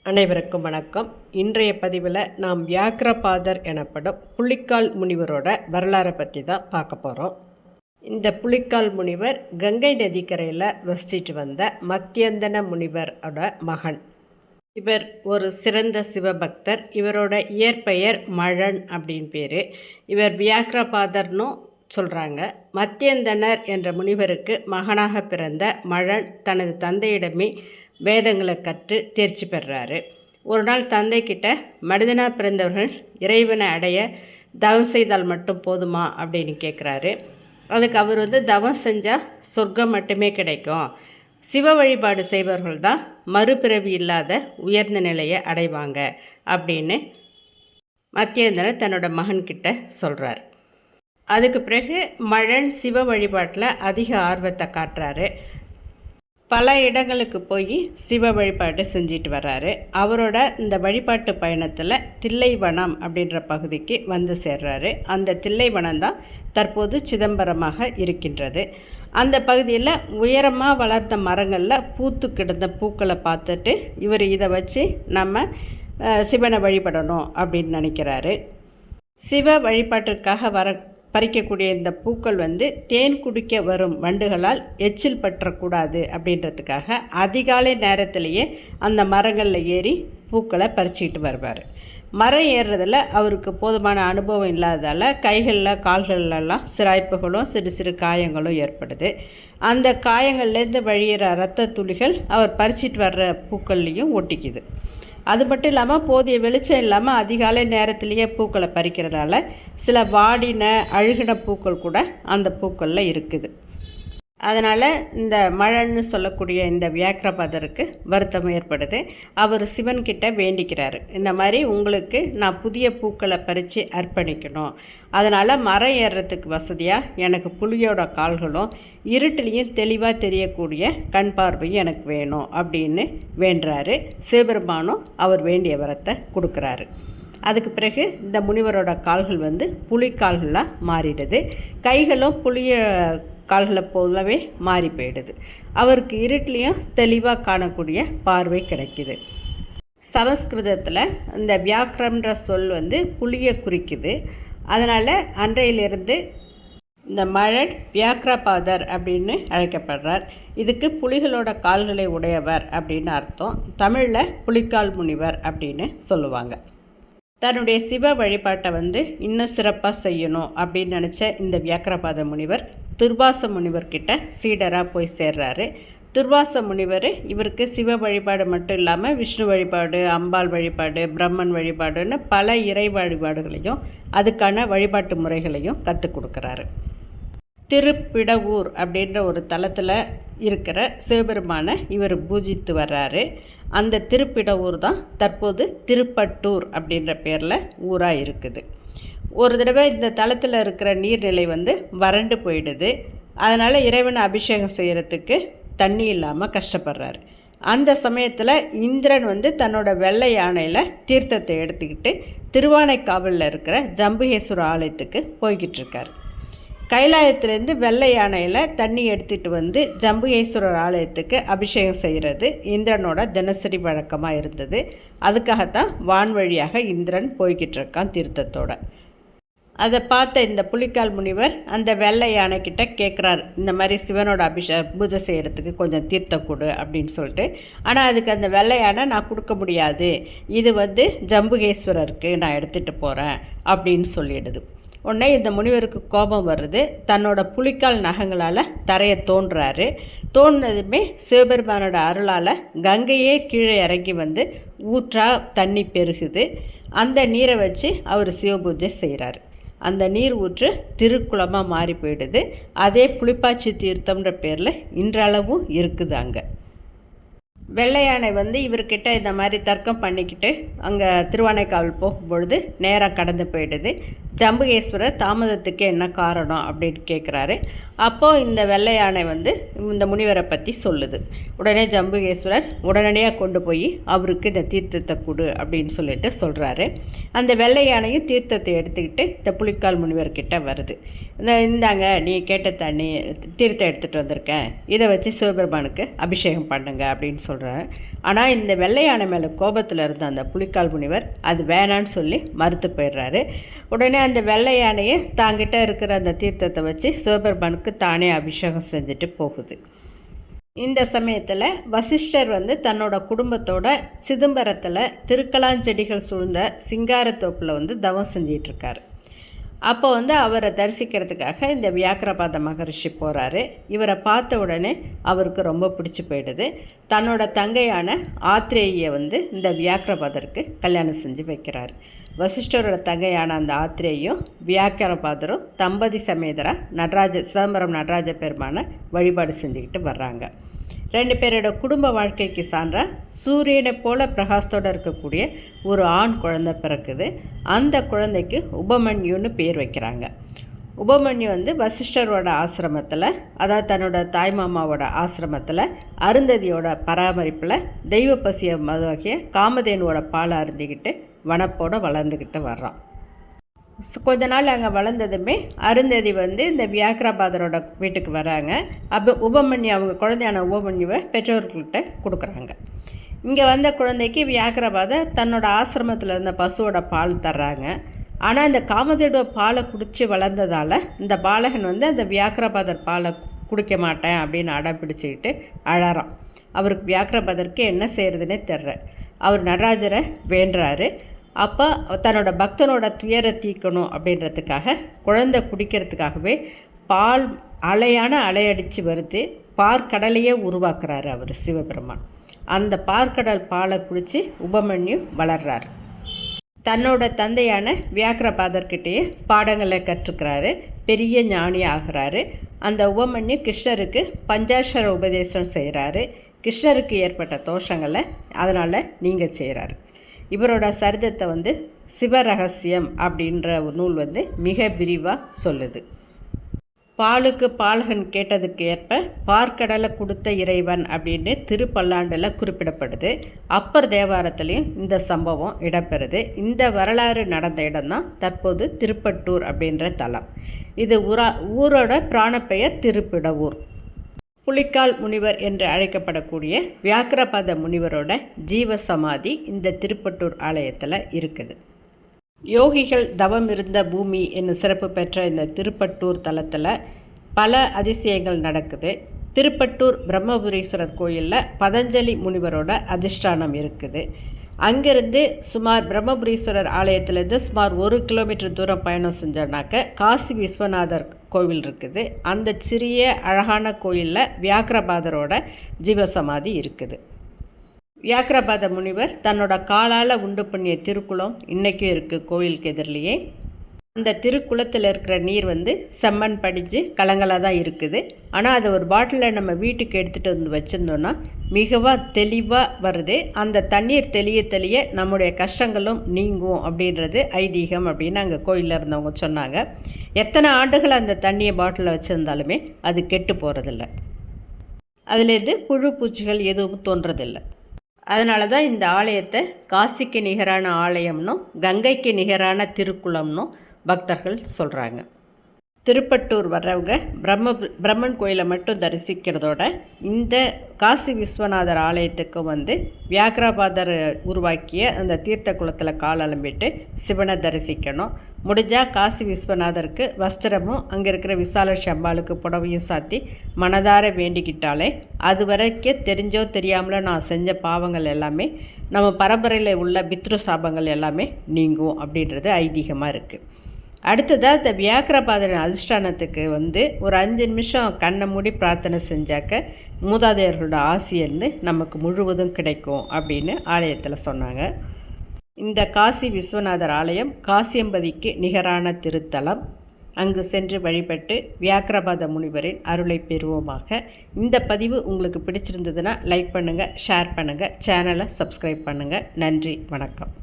அனைவருக்கும் வணக்கம். இன்றைய பதிவில் நாம் வியாக்கிரபாதர் எனப்படும் புலிக்கால் முனிவரோட வரலாறை பற்றி தான் பார்க்க போகிறோம். இந்த புலிக்கால் முனிவர் கங்கை நதிக்கரையில் வசிச்சுட்டு வந்த மத்தியந்தன முனிவரோட மகன். இவர் ஒரு சிறந்த சிவபக்தர். இவரோட இயற்பெயர் மழன் அப்படின்னு பேர். இவர் வியாக்கிரபாதர்னும் சொல்கிறாங்க. மத்தியந்தனர் என்ற முனிவருக்கு மகனாக பிறந்த மழன் தனது தந்தையிடமே வேதங்களை கற்று தேர்ச்சி பெறுறாரு. ஒரு நாள் தந்தைக்கிட்ட மனிதனாக பிறந்தவர்கள் இறைவனை அடைய தவம் செய்தால் மட்டும் போதுமா அப்படின்னு கேட்குறாரு. அதுக்கு அவர் தவம் செஞ்சால் சொர்க்கம் மட்டுமே கிடைக்கும், சிவ வழிபாடு செய்பவர்கள் தான் மறுபிறவி இல்லாத உயர்ந்த நிலையை அடைவாங்க அப்படின்னு மத்தியேந்திரன் தன்னோட மகன்கிட்ட சொல்கிறார். அதுக்கு பிறகு மழன் சிவ வழிபாட்டில் அதிக ஆர்வத்தை காட்டுறாரு. பல இடங்களுக்கு போய் சிவ வழிபாடு செஞ்சிட்டு வர்றாரு. அவரோட இந்த வழிபாட்டு பயணத்தில் தில்லைவனம் அப்படின்ற பகுதிக்கு வந்து சேர்றாரு. அந்த தில்லைவனம் தான் தற்போது சிதம்பரமாக இருக்கின்றது. அந்த பகுதியில் உயரமாக வளர்ந்த மரங்களில் பூத்து கிடந்த பூக்களை பார்த்துட்டு இவர் இதை வச்சு நம்ம சிவனை வழிபடணும் அப்படின்னு நினைக்கிறாரு. சிவ வழிபாட்டிற்காக பறிக்கக்கூடிய இந்த பூக்கள் தேன் குடிக்க வரும் வண்டுகளால் எச்சில் பற்றக்கூடாது அப்படின்றதுக்காக அதிகாலை நேரத்திலேயே அந்த மரங்களில் ஏறி பூக்களை பறிச்சிக்கிட்டு வருவார். மரம் ஏறுறதில் அவருக்கு போதுமான அனுபவம் இல்லாததால் கைகளில் கால்களெல்லாம் சிராய்ப்புகளும் சிறு சிறு காயங்களும் ஏற்படுது. அந்த காயங்கள்லேருந்து வழியிற இரத்த துளிகள் அவர் பறிச்சிட்டு வர்ற பூக்கள்லேயும் ஒட்டிக்குது. அது மட்டும் இல்லாமல் போதிய வெளிச்சம் இல்லாமல் அதிகாலை நேரத்திலேயே பூக்களை பறிக்கிறதால சில வாடின அழுகின பூக்கள் கூட அந்த பூக்களில் இருக்குது. அதனால் இந்த மழன்னு சொல்லக்கூடிய இந்த வியாக்கிரபாதருக்கு வருத்தம் ஏற்படுது. அவர் சிவன்கிட்ட வேண்டிக்கிறாரு, இந்த மாதிரி உங்களுக்கு நான் புதிய பூக்களை பறித்து அர்ப்பணிக்கணும், அதனால் மரம் ஏறுறதுக்கு வசதியாக எனக்கு புலியோட கால்களும் இருட்டிலையும் தெளிவாக தெரியக்கூடிய கண் பார்வையும் எனக்கு வேணும் அப்படின்னு வேண்டுறாரு. சிவபெருமானும் அவர் வேண்டிய வரத்தை கொடுக்குறாரு. அதுக்கு பிறகு இந்த முனிவரோட கால்கள் புலிக்கால்களாக மாறிடுது. கைகளும் புளிய கால்களை போலவே மாறி போயிடுது. அவருக்கு இருட்டிலையும் தெளிவாக காணக்கூடிய பார்வை கிடைக்குது. சமஸ்கிருதத்தில் இந்த வியாக்கிரம்ன்ற சொல் புலியை குறிக்குது. அதனால் அன்றையிலிருந்து இந்த மழன் வியாக்கிரபாதர் அப்படின்னு அழைக்கப்படுறார். இதுக்கு புலிகளோட கால்களை உடையவர் அப்படின்னு அர்த்தம். தமிழில் புலிக்கால் முனிவர் அப்படின்னு சொல்லுவாங்க. தன்னுடைய சிவ வழிபாட்டை இன்னும் சிறப்பாக செய்யணும் அப்படின்னு நினச்ச இந்த வியாக்கிரபாத முனிவர் துர்வாச முனிவர்கிட்ட சீடராக போய் சேர்றாரு. துர்வாச முனிவர் இவருக்கு சிவ வழிபாடு மட்டும் இல்லாமல் விஷ்ணு வழிபாடு, அம்பாள் வழிபாடு, பிரம்மன் வழிபாடுன்னு பல இறை வழிபாடுகளையும் அதுக்கான வழிபாட்டு முறைகளையும் கற்றுக் கொடுக்குறாரு. திருப்பிடவூர் அப்படின்ற ஒரு தலத்தில் இருக்கிற சிவபெருமானை இவர் பூஜித்து வர்றாரு. அந்த திருப்பிடவூர் தான் தற்போது திருப்பட்டூர் அப்படின்ற பேரில் ஊராக இருக்குது. ஒரு தடவை இந்த தலத்தில் இருக்கிற நீர்நிலை வறண்டு போயிடுது. அதனால் இறைவனை அபிஷேகம் செய்கிறதுக்கு தண்ணி இல்லாமல் கஷ்டப்படுறாரு. அந்த சமயத்தில் இந்திரன் தன்னோட வெள்ளை யானையில் தீர்த்தத்தை எடுத்துக்கிட்டு திருவானைக்காவலில் இருக்கிற ஜம்புகேஸ்வர ஆலயத்துக்கு போய்கிட்டு இருக்கார். கைலாயத்திலேருந்து வெள்ளை யானையில் தண்ணி எடுத்துகிட்டு ஜம்புகேஸ்வரர் ஆலயத்துக்கு அபிஷேகம் செய்கிறது இந்திரனோட தினசரி வழக்கமாக இருந்தது. அதுக்காகத்தான் வான் வழியாக இந்திரன் போய்கிட்டு இருக்கான் தீர்த்தத்தோட. அதை பார்த்த இந்த புலிக்கால் முனிவர் அந்த வெள்ளை யானைக்கிட்ட கேட்குறார், இந்த மாதிரி சிவனோட பூஜை செய்கிறதுக்கு கொஞ்சம் தீர்த்தம் கொடு அப்படின்னு சொல்லிட்டு. ஆனால் அதுக்கு அந்த வெள்ளை யானை நான் கொடுக்க முடியாது, இது ஜம்புகேஸ்வரருக்கு நான் எடுத்துகிட்டு போகிறேன் அப்படின்னு சொல்லிடுது. உடனே இந்த முனிவருக்கு கோபம் வருது. தன்னோட புலிக்கால் நகங்களால் தரையை தோன்றுறாரு. தோன்றதுமே சிவபெருமானோட அருளால் கங்கையே கீழே இறங்கி ஊற்றா தண்ணி பெருகுது. அந்த நீரை வச்சு அவர் சிவபூஜை செய்கிறார். அந்த நீர் ஊற்று திருக்குளமாக மாறி போயிடுது. அதே புலிப்பாச்சி தீர்த்தம்ன்ற பேரில் இன்றளவும் இருக்குது. அங்கே வெள்ளை யானை இவர்கிட்ட இந்த மாதிரி தர்க்கம் பண்ணிக்கிட்டு அங்கே திருவானைக்காவல் போகும்பொழுது நேராக கடந்து போயிடுது. ஜம்புகேஸ்வரர் தாமதத்துக்கு என்ன காரணம் அப்படின்னு கேட்குறாரு. அப்போது இந்த வெள்ளை யானை இந்த முனிவரை பற்றி சொல்லுது. உடனே ஜம்புகேஸ்வரர் உடனடியாக கொண்டு போய் அவருக்கு இந்த தீர்த்தத்தை கொடு அப்படின்னு சொல்லிட்டு சொல்கிறாரு. அந்த வெள்ளை யானையும் தீர்த்தத்தை எடுத்துக்கிட்டு இந்த புலிக்கால் முனிவர்கிட்ட வருது. இந்தாங்க நீ கேட்ட தண்ணி தீர்த்தம் எடுத்துகிட்டு வந்திருக்கேன், இதை வச்சு சிவபெருமானுக்கு அபிஷேகம் பண்ணுங்க அப்படின்னு சொல்கிறார். ஆனால் இந்த வெள்ளை யானை மேலே கோபத்தில் இருந்த அந்த புலிக்கால் முனிவர் அது வேணான்னு சொல்லி மறுத்து போயிடுறாரு. உடனே அந்த வெள்ளை யானையை தாங்கிட்ட இருக்கிற அந்த தீர்த்தத்தை வச்சு சிவபெருமானுக்கு தானே அபிஷேகம் செஞ்சுட்டு போகுது. இந்த சமயத்தில் வசிஷ்டர் தன்னோட குடும்பத்தோட சிதம்பரத்தில் திருக்கலாஞ்செடிகள் சூழ்ந்த சிங்காரத்தோப்பில் தவம் செஞ்சிட்ருக்காரு. அப்போ அவரை தரிசிக்கிறதுக்காக இந்த வியாக்கிரபாத மகரிஷி போகிறாரு. இவரை பார்த்த உடனே அவருக்கு ரொம்ப பிடிச்சி போயிடுது. தன்னோட தங்கையான ஆத்ரேயை இந்த வியாக்கிரபாதருக்கு கல்யாணம் செஞ்சு வைக்கிறார். வசிஷ்டரோட தங்கையான அந்த ஆத்ரேயும் வியாக்கிரபாதரும் தம்பதி சமேதராக சிதம்பரம் நடராஜ பெருமானை வழிபாடு செஞ்சுக்கிட்டு வர்றாங்க. 2 பேரோட குடும்ப வாழ்க்கைக்கு சான்றா சூரியனை போல பிரகாசத்தோடு இருக்கக்கூடிய ஒரு ஆண் குழந்தை பிறக்குது. அந்த குழந்தைக்கு உபமன்யுன்னு பேர் வைக்கிறாங்க. உபமன்யு வசிஷ்டரோட ஆசிரமத்தில், அதாவது தன்னோட தாய்மாமாவோட ஆசிரமத்தில் அருந்ததியோட பராமரிப்பில் தெய்வ பசிய மதுவாகிய காமதேனுவோட பாலை அருந்திக்கிட்டு வனப்போடு வளர்ந்துக்கிட்டு வர்றான். கொஞ்ச நாள் அங்கே வளர்ந்ததுமே அருந்ததி இந்த வியாக்கிரபாதரோட வீட்டுக்கு வராங்க. அப்போ உபமன்யு அவங்க குழந்தையான உபமன்யுவை பெற்றோர்கள்கிட்ட கொடுக்குறாங்க. இங்கே வந்த குழந்தைக்கு வியாக்கிரபாதர் தன்னோட ஆசிரமத்தில் இருந்த பசுவோட பால் தர்றாங்க. ஆனால் இந்த காமதேனுவோட பாலை குடித்து வளர்ந்ததால் இந்த பாலகன் அந்த வியாக்கிரபாதர் பாலை குடிக்க மாட்டேன் அப்படின்னு அடம் பிடிச்சிக்கிட்டு அழறான். அவருக்கு வியாக்கிரபாதருக்கு என்ன செய்கிறதுனே தெரில. அவர் நடராஜரை வேண்டுறாரு. அப்போ தன்னோட பக்தனோட துயரை தீர்க்கணும் அப்படின்றதுக்காக குழந்தை குடிக்கிறதுக்காகவே பால் அலையடித்து வருது. பார்க்கடலையே உருவாக்குறாரு அவர் சிவபெருமான். அந்த பார்க்கடல் பாலை குடித்து உபமன்யு வளர்றார். தன்னோட தந்தையான வியாக்கிரபாதர்கிட்டேயே பாடங்களை கற்றுக்கிறாரு. பெரிய ஞானி ஆகிறாரு. அந்த உபமன்யு கிருஷ்ணருக்கு பஞ்சாட்சர உபதேசம் செய்கிறாரு. கிருஷ்ணருக்கு ஏற்பட்ட தோஷங்களை அதனால் நீங்கள் செய்கிறாரு. இவரோட சரிதத்தை சிவரகசியம் அப்படின்ற ஒரு நூல் மிக விரிவாக சொல்லுது. பாலுக்கு பாலகன் கேட்டதுக்கு ஏற்ப பார்க்கடலை கொடுத்த இறைவன் அப்படின்னு திருப்பல்லாண்டில் குறிப்பிடப்படுது. அப்பர் தேவாரத்துலேயும் இந்த சம்பவம் இடம்பெறுது. இந்த வரலாறு நடந்த இடம்தான் தற்போது திருப்பட்டூர் அப்படின்ற தலம். இது ஊரோட பிராணப்பெயர் திருப்பிடவூர். புலிக்கால் முனிவர் என்று அழைக்கப்படக்கூடிய வியாக்கிரபாத முனிவரோட ஜீவ சமாதி இந்த திருப்பட்டூர் ஆலயத்தில் இருக்குது. யோகிகள் தவம் இருந்த பூமி என்னும் சிறப்பு பெற்ற இந்த திருப்பட்டூர் தலத்தில் பல அதிசயங்கள் நடக்குது. திருப்பட்டூர் பிரம்மபுரீஸ்வரர் கோயிலில் பதஞ்சலி முனிவரோட அதிஷ்டானம் இருக்குது. அங்கேருந்து சுமார் பிரம்மபுரீஸ்வரர் ஆலயத்திலேருந்து சுமார் 1 கிலோமீட்டர் தூரம் பயணம் செஞ்சோன்னாக்க காசி விஸ்வநாதர் கோவில் இருக்குது. அந்த சிறிய அழகான கோயிலில் வியாக்கிரபாதரோட ஜீவசமாதி இருக்குது. வியாக்கிரபாத முனிவர் தன்னோட காலால் உண்டு பண்ணிய திருக்குளம் இன்றைக்கும் இருக்குது கோயிலுக்கு எதிரிலேயே. அந்த திருக்குளத்தில் இருக்கிற நீர் செம்மண் படிஞ்சு கலங்களாக தான் இருக்குது. ஆனால் அது ஒரு பாட்டிலில் நம்ம வீட்டுக்கு எடுத்துகிட்டு வச்சுருந்தோன்னா மிகவும் தெளிவாக வருது. அந்த தண்ணீர் தெளிய நம்முடைய கஷ்டங்களும் நீங்கும் அப்படின்றது ஐதீகம் அப்படின்னு அங்கே கோயிலில் இருந்தவங்க சொன்னாங்க. எத்தனை ஆண்டுகள் அந்த தண்ணியை பாட்டிலில் வச்சுருந்தாலுமே அது கெட்டு போகிறதில்ல. அதுலேருந்து புழு பூச்சிகள் எதுவும் தோன்றதில்லை. அதனால தான் இந்த ஆலயத்தை காசிக்கு நிகரான ஆலயம்னும் கங்கைக்கு நிகரான திருக்குளம்னும் பக்தர்கள் சொல்கிறாங்க. திருப்பட்டூர் வர்றவங்க பிரம்மன் கோயிலை மட்டும் தரிசிக்கிறதோட இந்த காசி விஸ்வநாதர் ஆலயத்துக்கும் வியாக்கிரபாதர் உருவாக்கிய அந்த தீர்த்த குளத்தில் கால் அலம்பிட்டு சிவனை தரிசிக்கணும். முடிஞ்சால் காசி விஸ்வநாதருக்கு வஸ்திரமும் அங்கே இருக்கிற விசாலாட்சி அம்பாளுக்கு புடவையும் சாத்தி மனதார வேண்டிக்கிட்டாலே அது வரைக்கும் தெரிஞ்சோ தெரியாமலோ நான் செஞ்ச பாவங்கள் எல்லாமே நம்ம பரம்பரையில் உள்ள பித்ரு சாபங்கள் எல்லாமே நீங்கும் அப்படின்றது ஐதீகமாக இருக்குது. அடுத்ததாக இந்த வியாக்கிரபாதரின் அதிஷ்டானத்துக்கு ஒரு 5 நிமிஷம் கண்ணை மூடி பிரார்த்தனை செஞ்சாக்க மூதாதையர்களோட ஆசி நமக்கு முழுவதும் கிடைக்கும் அப்படின்னு ஆலயத்தில் சொன்னாங்க. இந்த காசி விஸ்வநாதர் ஆலயம் காசியம்பதிக்கு நிகரான திருத்தலம். அங்கு சென்று வழிபட்டு வியாக்கிரபாத முனிவரின் அருளை பெறுவோமாக. இந்த பதிவு உங்களுக்கு பிடிச்சிருந்ததுன்னா லைக் பண்ணுங்கள், ஷேர் பண்ணுங்கள், சேனலை சப்ஸ்கிரைப் பண்ணுங்கள். நன்றி, வணக்கம்.